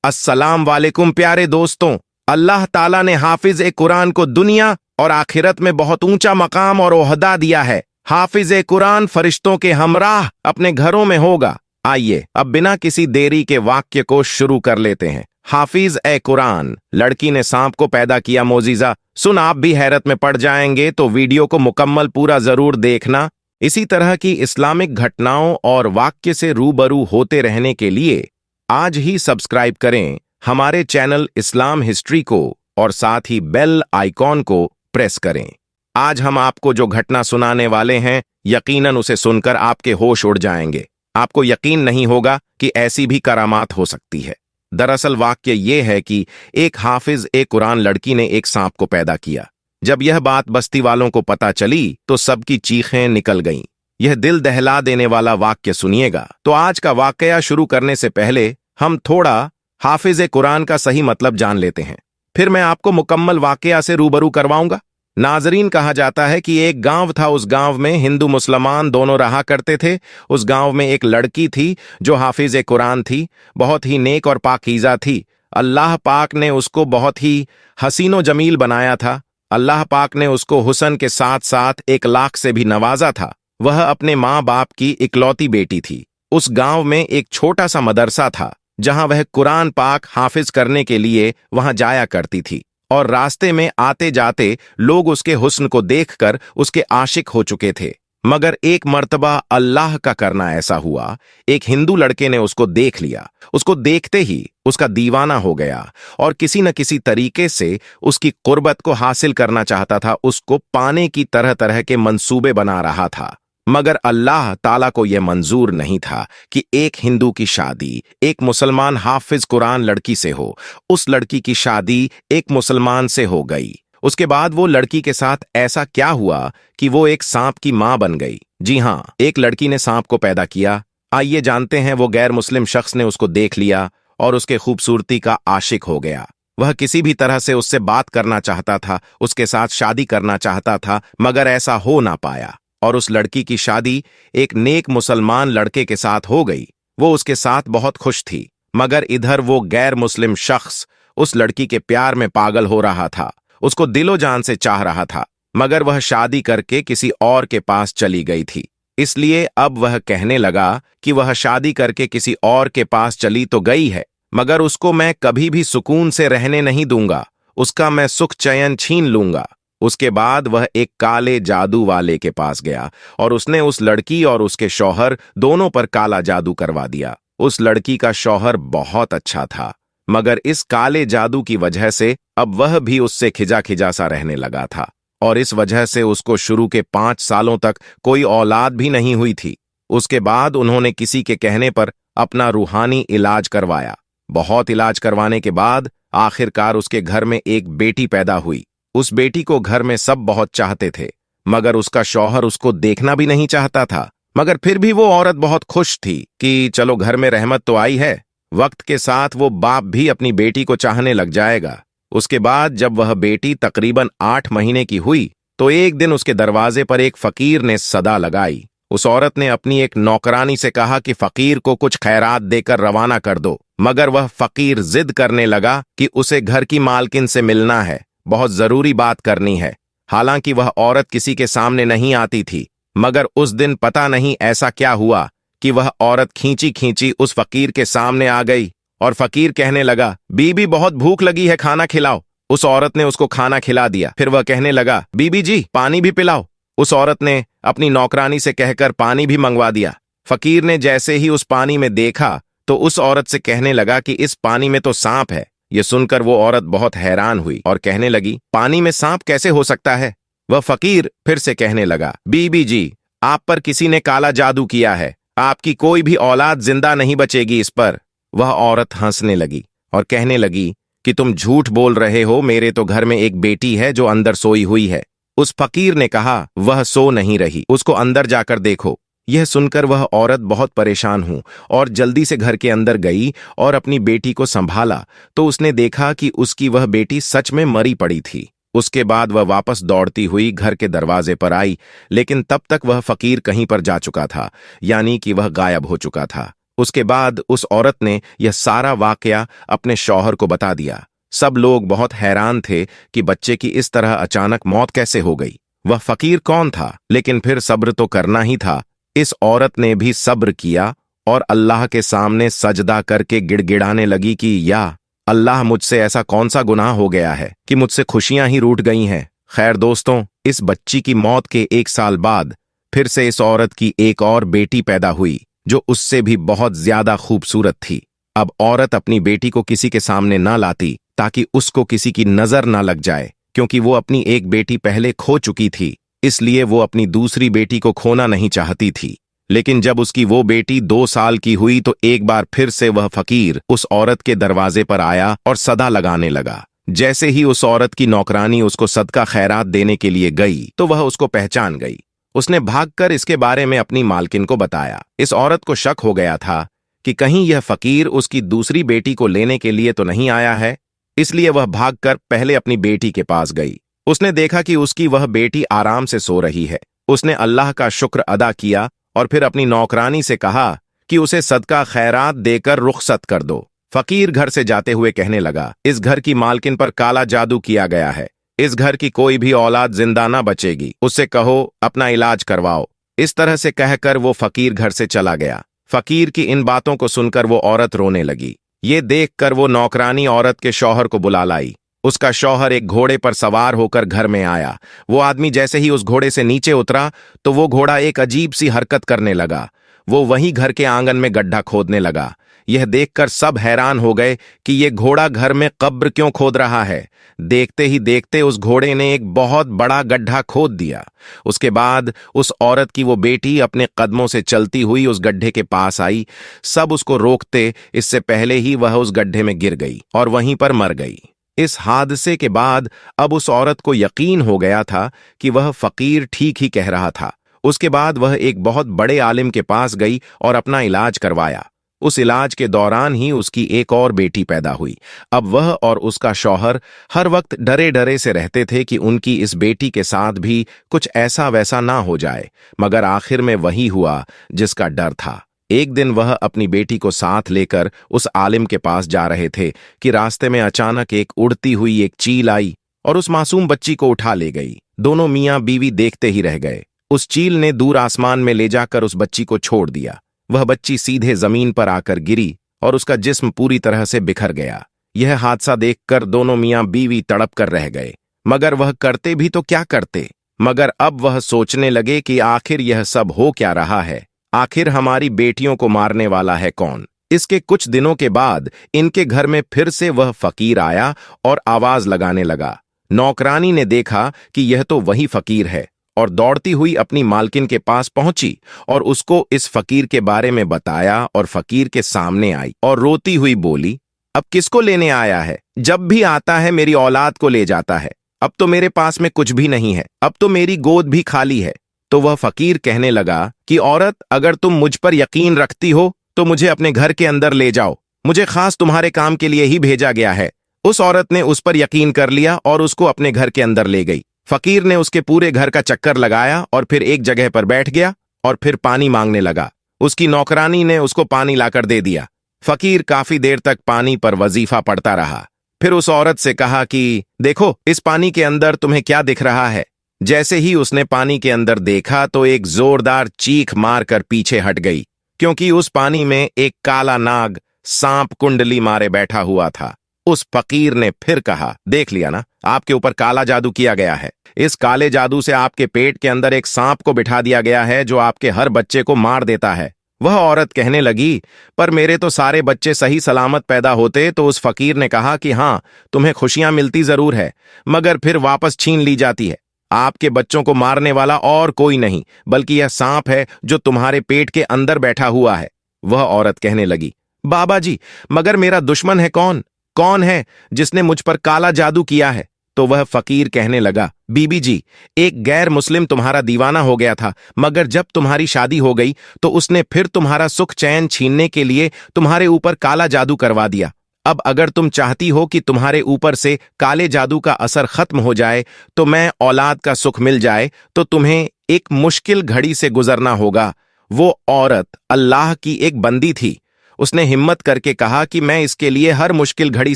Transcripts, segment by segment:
अस्सलाम वालेकुम प्यारे दोस्तों। अल्लाह ताला ने हाफिज ए कुरान को दुनिया और आखिरत में बहुत ऊंचा मकाम और ओहदा दिया है। हाफिज ए कुरान फरिश्तों के हमराह अपने घरों में होगा। आइए अब बिना किसी देरी के वाक्य को शुरू कर लेते हैं। हाफिज ए कुरान, लड़की ने सांप को पैदा किया मोजीजा। सुन, आप भी हैरत में पड़ जाएंगे, तो वीडियो को मुकम्मल पूरा जरूर देखना। इसी तरह की इस्लामिक घटनाओं और वाक्य से रूबरू होते रहने के लिए आज ही सब्सक्राइब करें हमारे चैनल इस्लाम हिस्ट्री को और साथ ही बेल आइकॉन को प्रेस करें। आज हम आपको जो घटना सुनाने वाले हैं, यकीनन उसे सुनकर आपके होश उड़ जाएंगे। आपको यकीन नहीं होगा कि ऐसी भी करामात हो सकती है। दरअसल वाक्य ये है कि एक हाफिज ए कुरान लड़की ने एक सांप को पैदा किया। जब यह बात बस्ती वालों को पता चली तो सबकी चीखें निकल गईं। यह दिल दहला देने वाला वाक्य सुनिएगा। तो आज का वाकया शुरू करने से पहले हम थोड़ा हाफिज ए कुरान का सही मतलब जान लेते हैं, फिर मैं आपको मुकम्मल वाकया से रूबरू करवाऊंगा। नाजरीन, कहा जाता है कि एक गांव था। उस गांव में हिंदू मुसलमान दोनों रहा करते थे। उस गांव में एक लड़की थी जो हाफिज ए कुरान थी। बहुत ही नेक और पाकीज़ा थी। अल्लाह पाक ने उसको बहुत ही हसीनो जमील बनाया था। अल्लाह पाक ने उसको हुस्न के साथ साथ 1 लाख से भी नवाजा था। वह अपने माँ बाप की इकलौती बेटी थी। उस गांव में एक छोटा सा मदरसा था जहां वह कुरान पाक हाफिज करने के लिए वहां जाया करती थी, और रास्ते में आते जाते लोग उसके हुस्न को देखकर उसके आशिक हो चुके थे। मगर एक मर्तबा अल्लाह का करना ऐसा हुआ, एक हिंदू लड़के ने उसको देख लिया। उसको देखते ही उसका दीवाना हो गया और किसी न किसी तरीके से उसकी कुर्बत को हासिल करना चाहता था। उसको पाने की तरह तरह के मंसूबे बना रहा था। मगर अल्लाह ताला को यह मंजूर नहीं था कि एक हिंदू की शादी एक मुसलमान हाफिज कुरान लड़की से हो। उस लड़की की शादी एक मुसलमान से हो गई। उसके बाद वो लड़की के साथ ऐसा क्या हुआ कि वो एक सांप की मां बन गई। जी हां, एक लड़की ने सांप को पैदा किया। आइए जानते हैं। वो गैर मुस्लिम शख्स ने उसको देख लिया और उसके खूबसूरती का आशिक हो गया। वह किसी भी तरह से उससे बात करना चाहता था, उसके साथ शादी करना चाहता था, मगर ऐसा हो ना पाया। और उस लड़की की शादी एक नेक मुसलमान लड़के के साथ हो गई। वो उसके साथ बहुत खुश थी, मगर इधर वो गैर मुस्लिम शख्स उस लड़की के प्यार में पागल हो रहा था। उसको दिलो जान से चाह रहा था, मगर वह शादी करके किसी और के पास चली गई थी। इसलिए अब वह कहने लगा कि वह शादी करके किसी और के पास चली तो गई है, मगर उसको मैं कभी भी सुकून से रहने नहीं दूंगा। उसका मैं सुख चैन छीन लूंगा। उसके बाद वह एक काले जादू वाले के पास गया और उसने उस लड़की और उसके शौहर दोनों पर काला जादू करवा दिया। उस लड़की का शौहर बहुत अच्छा था, मगर इस काले जादू की वजह से अब वह भी उससे खिजा खिजा सा रहने लगा था, और इस वजह से उसको शुरू के 5 सालों तक कोई औलाद भी नहीं हुई थी। उसके बाद उन्होंने किसी के कहने पर अपना रूहानी इलाज करवाया। बहुत इलाज करवाने के बाद आखिरकार उसके घर में एक बेटी पैदा हुई। उस बेटी को घर में सब बहुत चाहते थे, मगर उसका शौहर उसको देखना भी नहीं चाहता था। मगर फिर भी वो औरत बहुत खुश थी कि चलो घर में रहमत तो आई है। वक्त के साथ वो बाप भी अपनी बेटी को चाहने लग जाएगा। उसके बाद जब वह बेटी तकरीबन 8 महीने की हुई तो एक दिन उसके दरवाजे पर एक फकीर ने सदा लगाई। उस औरत ने अपनी एक नौकरानी से कहा कि फकीर को कुछ खैरात देकर रवाना कर दो, मगर वह फकीर जिद करने लगा कि उसे घर की मालकिन से मिलना है, बहुत जरूरी बात करनी है। हालांकि वह औरत किसी के सामने नहीं आती थी, मगर उस दिन पता नहीं ऐसा क्या हुआ कि वह औरत खींची खींची उस फकीर के सामने आ गई और फकीर कहने लगा, बीबी बहुत भूख लगी है, खाना खिलाओ। उस औरत ने उसको खाना खिला दिया। फिर वह कहने लगा, बीबी जी पानी भी पिलाओ। उस औरत ने अपनी नौकरानी से कहकर पानी भी मंगवा दिया। फकीर ने जैसे ही उस पानी में देखा तो उस औरत से कहने लगा कि इस पानी में तो सांप है। ये सुनकर वो औरत बहुत हैरान हुई और कहने लगी, पानी में सांप कैसे हो सकता है? वह फकीर फिर से कहने लगा, बीबी जी आप पर किसी ने काला जादू किया है, आपकी कोई भी औलाद जिंदा नहीं बचेगी इस पर। वह औरत हंसने लगी और कहने लगी कि तुम झूठ बोल रहे हो, मेरे तो घर में एक बेटी है जो अंदर सोई हुई है। उस फकीर ने कहा, वह सो नहीं रही, उसको अंदर जाकर देखो। यह सुनकर वह औरत बहुत परेशान हुई और जल्दी से घर के अंदर गई और अपनी बेटी को संभाला तो उसने देखा कि उसकी वह बेटी सच में मरी पड़ी थी। उसके बाद वह वापस दौड़ती हुई घर के दरवाजे पर आई, लेकिन तब तक वह फकीर कहीं पर जा चुका था, यानी कि वह गायब हो चुका था। उसके बाद उस औरत ने यह सारा वाकया अपने शौहर को बता दिया। सब लोग बहुत हैरान थे कि बच्चे की इस तरह अचानक मौत कैसे हो गई। वह फकीर कौन था, लेकिन फिर सब्र तो करना ही था। इस औरत ने भी सब्र किया और अल्लाह के सामने सजदा करके गिड़गिड़ाने लगी कि या अल्लाह, मुझसे ऐसा कौन सा गुनाह हो गया है कि मुझसे खुशियां ही रूठ गई हैं। खैर दोस्तों, इस बच्ची की मौत के 1 साल बाद फिर से इस औरत की एक और बेटी पैदा हुई, जो उससे भी बहुत ज्यादा खूबसूरत थी। अब औरत अपनी बेटी को किसी के सामने ना लाती ताकि उसको किसी की नजर ना लग जाए, क्योंकि वो अपनी एक बेटी पहले खो चुकी थी, इसलिए वो अपनी दूसरी बेटी को खोना नहीं चाहती थी। लेकिन जब उसकी वो बेटी 2 साल की हुई तो एक बार फिर से वह फकीर उस औरत के दरवाजे पर आया और सदा लगाने लगा। जैसे ही उस औरत की नौकरानी उसको सदका खैरात देने के लिए गई तो वह उसको पहचान गई। उसने भागकर इसके बारे में अपनी मालकिन को बताया। इस औरत को शक हो गया था कि कहीं यह फकीर उसकी दूसरी बेटी को लेने के लिए तो नहीं आया है, इसलिए वह भागकर पहले अपनी बेटी के पास गई। उसने देखा कि उसकी वह बेटी आराम से सो रही है। उसने अल्लाह का शुक्र अदा किया और फिर अपनी नौकरानी से कहा कि उसे सदका खैरात देकर रुखसत कर दो। फकीर घर से जाते हुए कहने लगा, इस घर की मालकिन पर काला जादू किया गया है। इस घर की कोई भी औलाद जिंदा ना बचेगी। उससे कहो अपना इलाज करवाओ। इस तरह से कहकर वो फकीर घर से चला गया। फकीर की इन बातों को सुनकर वो औरत रोने लगी। ये देखकर वो नौकरानी औरत के शौहर को बुला लाई। उसका शौहर एक घोड़े पर सवार होकर घर में आया। वो आदमी जैसे ही उस घोड़े से नीचे उतरा तो वो घोड़ा एक अजीब सी हरकत करने लगा। वो वहीं घर के आंगन में गड्ढा खोदने लगा। यह देखकर सब हैरान हो गए कि ये घोड़ा घर में कब्र क्यों खोद रहा है। देखते ही देखते उस घोड़े ने एक बहुत बड़ा गड्ढा खोद दिया। उसके बाद उस औरत की वो बेटी अपने कदमों से चलती हुई उस गड्ढे के पास आई। सब उसको रोकते इससे पहले ही वह उस गड्ढे में गिर गई और वहीं पर मर गई। इस हादसे के बाद अब उस औरत को यकीन हो गया था कि वह फकीर ठीक ही कह रहा था। उसके बाद वह एक बहुत बड़े आलिम के पास गई और अपना इलाज करवाया। उस इलाज के दौरान ही उसकी एक और बेटी पैदा हुई। अब वह और उसका शौहर हर वक्त डरे डरे से रहते थे कि उनकी इस बेटी के साथ भी कुछ ऐसा वैसा ना हो जाए, मगर आखिर में वही हुआ जिसका डर था। एक दिन वह अपनी बेटी को साथ लेकर उस आलिम के पास जा रहे थे कि रास्ते में अचानक एक उड़ती हुई एक चील आई और उस मासूम बच्ची को उठा ले गई। दोनों मियां बीवी देखते ही रह गए। उस चील ने दूर आसमान में ले जाकर उस बच्ची को छोड़ दिया। वह बच्ची सीधे जमीन पर आकर गिरी और उसका जिस्म पूरी तरह से बिखर गया। यह हादसा देखकर दोनों मियां बीवी तड़प कर रह गए, मगर वह करते भी तो क्या करते। मगर अब वह सोचने लगे कि आखिर यह सब हो क्या रहा है। आखिर हमारी बेटियों को मारने वाला है कौन। इसके कुछ दिनों के बाद इनके घर में फिर से वह फकीर आया और आवाज लगाने लगा। नौकरानी ने देखा कि यह तो वही फकीर है और दौड़ती हुई अपनी मालकिन के पास पहुंची और उसको इस फकीर के बारे में बताया और फकीर के सामने आई और रोती हुई बोली, अब किसको लेने आया है? जब भी आता है मेरी औलाद को ले जाता है। अब तो मेरे पास में कुछ भी नहीं है। अब तो मेरी गोद भी खाली है। तो वह फकीर कहने लगा कि औरत, अगर तुम मुझ पर यकीन रखती हो तो मुझे अपने घर के अंदर ले जाओ। मुझे खास तुम्हारे काम के लिए ही भेजा गया है। उस औरत ने उस पर यकीन कर लिया और उसको अपने घर के अंदर ले गई। फकीर ने उसके पूरे घर का चक्कर लगाया और फिर एक जगह पर बैठ गया और फिर पानी मांगने लगा। उसकी नौकरानी ने उसको पानी लाकर दे दिया। फकीर काफी देर तक पानी पर वजीफा पढ़ता रहा। फिर उस औरत से कहा कि देखो, इस पानी के अंदर तुम्हें क्या दिख रहा है? जैसे ही उसने पानी के अंदर देखा तो एक जोरदार चीख मारकर पीछे हट गई, क्योंकि उस पानी में एक काला नाग सांप कुंडली मारे बैठा हुआ था। उस फकीर ने फिर कहा, देख लिया ना, आपके ऊपर काला जादू किया गया है। इस काले जादू से आपके पेट के अंदर एक सांप को बिठा दिया गया है जो आपके हर बच्चे को मार देता है। वह औरत कहने लगी, पर मेरे तो सारे बच्चे सही सलामत पैदा होते। तो उस फकीर ने कहा कि हाँ, तुम्हें खुशियां मिलती जरूर है, मगर फिर वापस छीन ली जाती है। आपके बच्चों को मारने वाला और कोई नहीं बल्कि यह सांप है जो तुम्हारे पेट के अंदर बैठा हुआ है। वह औरत कहने लगी, बाबा जी, मगर मेरा दुश्मन है कौन? कौन है जिसने मुझ पर काला जादू किया है? तो वह फकीर कहने लगा, बीबी जी, एक गैर मुस्लिम तुम्हारा दीवाना हो गया था, मगर जब तुम्हारी शादी हो गई तो उसने फिर तुम्हारा सुख चैन छीनने के लिए तुम्हारे ऊपर काला जादू करवा दिया। अब अगर तुम चाहती हो कि तुम्हारे ऊपर से काले जादू का असर खत्म हो जाए, तो मैं औलाद का सुख मिल जाए, तो तुम्हें एक मुश्किल घड़ी से गुजरना होगा। वो औरत अल्लाह की एक बंदी थी उसने हिम्मत करके कहा कि मैं इसके लिए हर मुश्किल घड़ी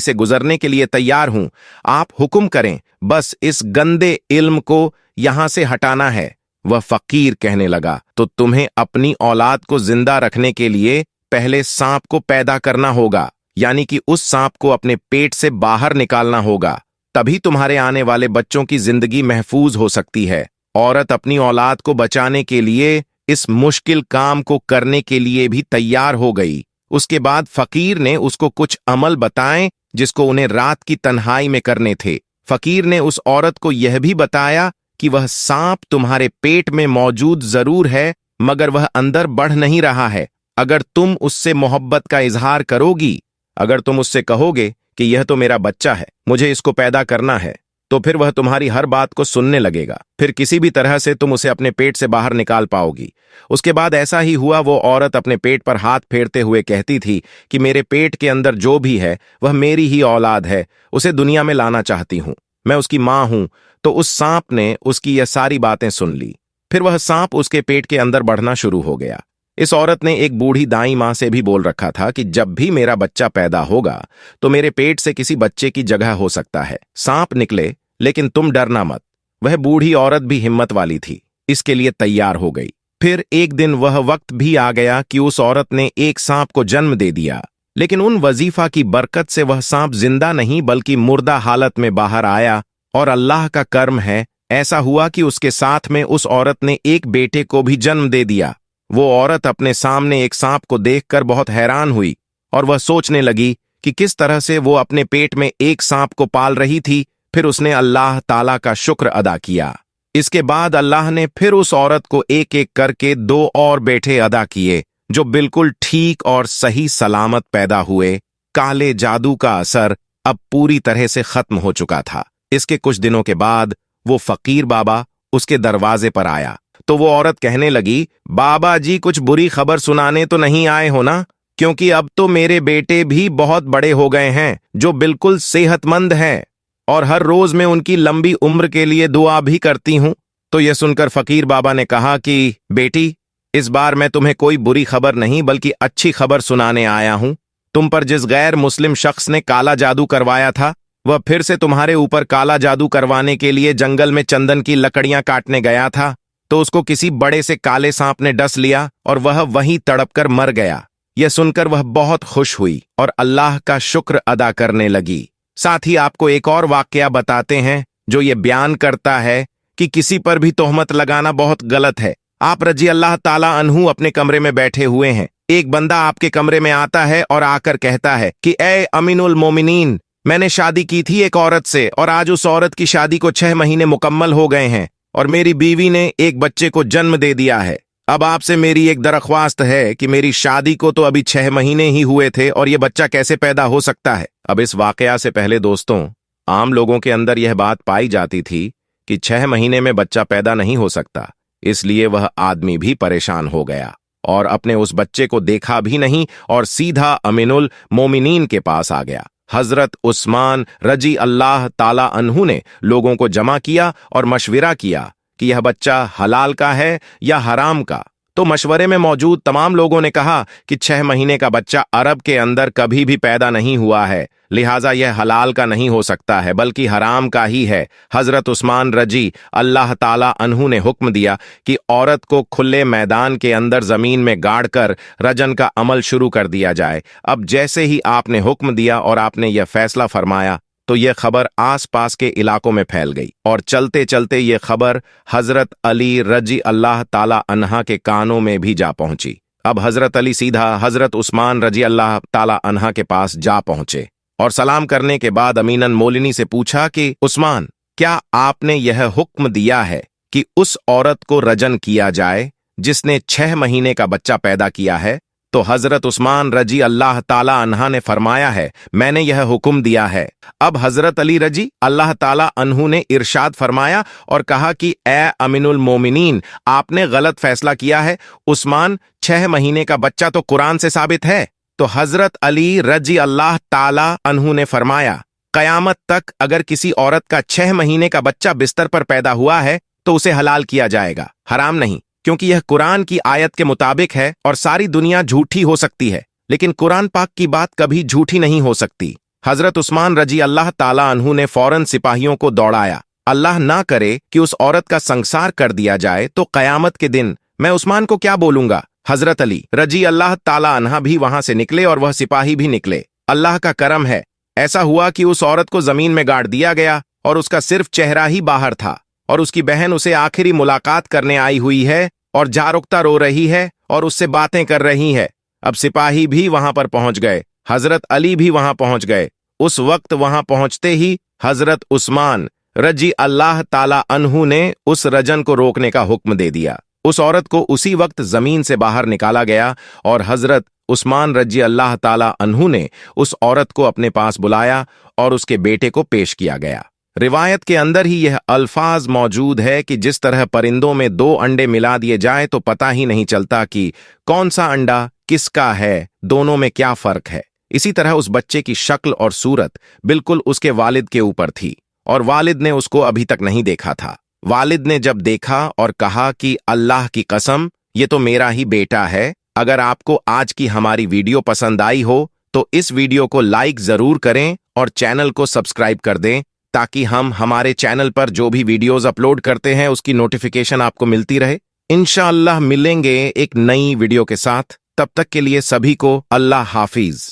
से गुजरने के लिए तैयार हूं। आप हुक्म करें, बस इस गंदे इल्म को यहां से हटाना है। वह फकीर कहने लगा, तो तुम्हें अपनी औलाद को जिंदा रखने के लिए पहले सांप को पैदा करना होगा, यानी कि उस सांप को अपने पेट से बाहर निकालना होगा, तभी तुम्हारे आने वाले बच्चों की जिंदगी महफूज हो सकती है। औरत अपनी औलाद को बचाने के लिए इस मुश्किल काम को करने के लिए भी तैयार हो गई। उसके बाद फकीर ने उसको कुछ अमल बताए जिसको उन्हें रात की तन्हाई में करने थे। फकीर ने उस औरत को यह भी बताया कि वह सांप तुम्हारे पेट में मौजूद जरूर है, मगर वह अंदर बढ़ नहीं रहा है। अगर तुम उससे मोहब्बत का इजहार करोगी, अगर तुम उससे कहोगे कि यह तो मेरा बच्चा है, मुझे इसको पैदा करना है, तो फिर वह तुम्हारी हर बात को सुनने लगेगा। फिर किसी भी तरह से तुम उसे अपने पेट से बाहर निकाल पाओगी। उसके बाद ऐसा ही हुआ। वो औरत अपने पेट पर हाथ फेरते हुए कहती थी कि मेरे पेट के अंदर जो भी है वह मेरी ही औलाद है, उसे दुनिया में लाना चाहती हूं, मैं उसकी मां हूं। तो उस सांप ने उसकी यह सारी बातें सुन ली। फिर वह सांप उसके पेट के अंदर बढ़ना शुरू हो गया। इस औरत ने एक बूढ़ी दाई मां से भी बोल रखा था कि जब भी मेरा बच्चा पैदा होगा तो मेरे पेट से किसी बच्चे की जगह हो सकता है। सांप निकले, लेकिन तुम डरना मत। वह बूढ़ी औरत भी हिम्मत वाली थी, इसके लिए तैयार हो गई। फिर एक दिन वह वक्त भी आ गया कि उस औरत ने एक सांप को जन्म दे दिया, लेकिन उन वजीफा की बरकत से वह सांप जिंदा नहीं बल्कि मुर्दा हालत में बाहर आया। और अल्लाह का कर्म है, ऐसा हुआ कि उसके साथ में उस औरत ने एक बेटे को भी जन्म दे दिया। वो औरत अपने सामने एक सांप को देखकर बहुत हैरान हुई और वह सोचने लगी कि किस तरह से वो अपने पेट में एक सांप को पाल रही थी। फिर उसने अल्लाह ताला का शुक्र अदा किया। इसके बाद अल्लाह ने फिर उस औरत को एक एक करके 2 और बेटे अदा किए जो बिल्कुल ठीक और सही सलामत पैदा हुए। काले जादू का असर अब पूरी तरह से खत्म हो चुका था। इसके कुछ दिनों के बाद वो फकीर बाबा उसके दरवाजे पर आया तो वो औरत कहने लगी, बाबा जी कुछ बुरी खबर सुनाने तो नहीं आए हो ना? क्योंकि अब तो मेरे बेटे भी बहुत बड़े हो गए हैं जो बिल्कुल सेहतमंद हैं और हर रोज मैं उनकी लंबी उम्र के लिए दुआ भी करती हूं। तो यह सुनकर फकीर बाबा ने कहा कि बेटी, इस बार मैं तुम्हें कोई बुरी खबर नहीं बल्कि अच्छी खबर सुनाने आया हूं। तुम पर जिस गैर मुस्लिम शख्स ने काला जादू करवाया था, वह फिर से तुम्हारे ऊपर काला जादू करवाने के लिए जंगल में चंदन की लकड़ियां काटने गया था, तो उसको किसी बड़े से काले सांप ने डस लिया और वह वहीं तड़पकर मर गया। यह सुनकर वह बहुत खुश हुई और अल्लाह का शुक्र अदा करने लगी। साथ ही आपको एक और वाकया बताते हैं जो ये बयान करता है कि किसी पर भी तोहमत लगाना बहुत गलत है। आप रजी अल्लाह ताला अन्हु अपने कमरे में बैठे हुए हैं। एक बंदा आपके कमरे में आता है और आकर कहता है कि ए अमीनुल मोमिनीन, मैंने शादी की थी एक औरत से और आज उस औरत की शादी को 6 महीने मुकम्मल हो गए हैं और मेरी बीवी ने एक बच्चे को जन्म दे दिया है। अब आपसे मेरी एक दरख्वास्त है कि मेरी शादी को तो अभी 6 महीने ही हुए थे और यह बच्चा कैसे पैदा हो सकता है। अब इस वाकया से पहले दोस्तों, आम लोगों के अंदर यह बात पाई जाती थी कि 6 महीने में बच्चा पैदा नहीं हो सकता। इसलिए वह आदमी भी परेशान हो गया और अपने उस बच्चे को देखा भी नहीं और सीधा अमीनुल मोमिनीन के पास आ गया। हजरत उस्मान रजी अल्लाह ताला अन्हु ने लोगों को जमा किया और मशविरा किया कि यह बच्चा हलाल का है या हराम का। तो मशवरे में मौजूद तमाम लोगों ने कहा कि 6 महीने का बच्चा अरब के अंदर कभी भी पैदा नहीं हुआ है, लिहाजा यह हलाल का नहीं हो सकता है बल्कि हराम का ही है। हजरत उस्मान रजी अल्लाह ताला अन्हु ने हुक्म दिया कि औरत को खुले मैदान के अंदर जमीन में गाड़कर रजन का अमल शुरू कर दिया जाए। अब जैसे ही आपने हुक्म दिया और आपने यह फैसला फरमाया तो यह खबर आसपास के इलाकों में फैल गई और चलते चलते यह खबर हजरत अली रजी अल्लाह ताला अन्हा के कानों में भी जा पहुंची। अब हजरत अली सीधा हजरत उस्मान रजी अल्लाह ताला अन्हा के पास जा पहुंचे और सलाम करने के बाद अमीनन मोलिनी से पूछा कि उस्मान, क्या आपने यह हुक्म दिया है कि उस औरत को रजन किया जाए जिसने 6 महीने का बच्चा पैदा किया है? तो हजरत उस्मान रजी अल्लाह ताला अन्हा ने फरमाया है, मैंने यह हुक्म दिया है। अब हजरत अली रजी अल्लाह ताला अन्हु ने इरशाद फरमाया और कहा कि ए अमीनुल मोमिनीन, आपने गलत फैसला किया है। उस्मान, 6 महीने का बच्चा तो कुरान से साबित है। तो हजरत अली रजी अल्लाह ताला अन्हु ने फरमाया, कयामत तक अगर किसी औरत का 6 महीने का बच्चा बिस्तर पर पैदा हुआ है तो उसे हलाल किया जाएगा, हराम नहीं, क्योंकि यह कुरान की आयत के मुताबिक है और सारी दुनिया झूठी हो सकती है लेकिन कुरान पाक की बात कभी झूठी नहीं हो सकती। हजरत उस्मान रजी अल्लाह ताला अन्हु ने फौरन सिपाहियों को दौड़ाया। अल्लाह ना करे कि उस औरत का संसार कर दिया जाए तो कयामत के दिन मैं उस्मान को क्या बोलूंगा। हजरत अली रजी अल्लाह ताला अन्हा भी वहां से निकले और वह सिपाही भी निकले। अल्लाह का करम है, ऐसा हुआ कि उस औरत को जमीन में गाड़ दिया गया और उसका सिर्फ चेहरा ही बाहर था, और उसकी बहन उसे आखिरी मुलाकात करने आई हुई है और जारुकता रो रही है और उससे बातें कर रही है। अब सिपाही भी वहां पर पहुंच गए, हजरत अली भी वहां पहुंच गए। उस वक्त वहां पहुंचते ही हजरत उस्मान रजी अल्लाह ताला अन्हु ने उस रजन को रोकने का हुक्म दे दिया। उस औरत को उसी वक्त जमीन से बाहर निकाला गया और हजरत उस्मान रजी अल्लाह ताला अन्हु ने उस औरत को अपने पास बुलाया और उसके बेटे को पेश किया गया। रिवायत के अंदर ही यह अल्फाज मौजूद है कि जिस तरह परिंदों में दो अंडे मिला दिए जाए तो पता ही नहीं चलता कि कौन सा अंडा किसका है, दोनों में क्या फर्क है, इसी तरह उस बच्चे की शक्ल और सूरत बिल्कुल उसके वालिद के ऊपर थी और वालिद ने उसको अभी तक नहीं देखा था। वालिद ने जब देखा और कहा कि अल्लाह की कसम, ये तो मेरा ही बेटा है। अगर आपको आज की हमारी वीडियो पसंद आई हो तो इस वीडियो को लाइक जरूर करें और चैनल को सब्सक्राइब कर दें, ताकि हम हमारे चैनल पर जो भी वीडियोस अपलोड करते हैं उसकी नोटिफिकेशन आपको मिलती रहे। इंशाअल्लाह मिलेंगे एक नई वीडियो के साथ, तब तक के लिए सभी को अल्लाह हाफिज।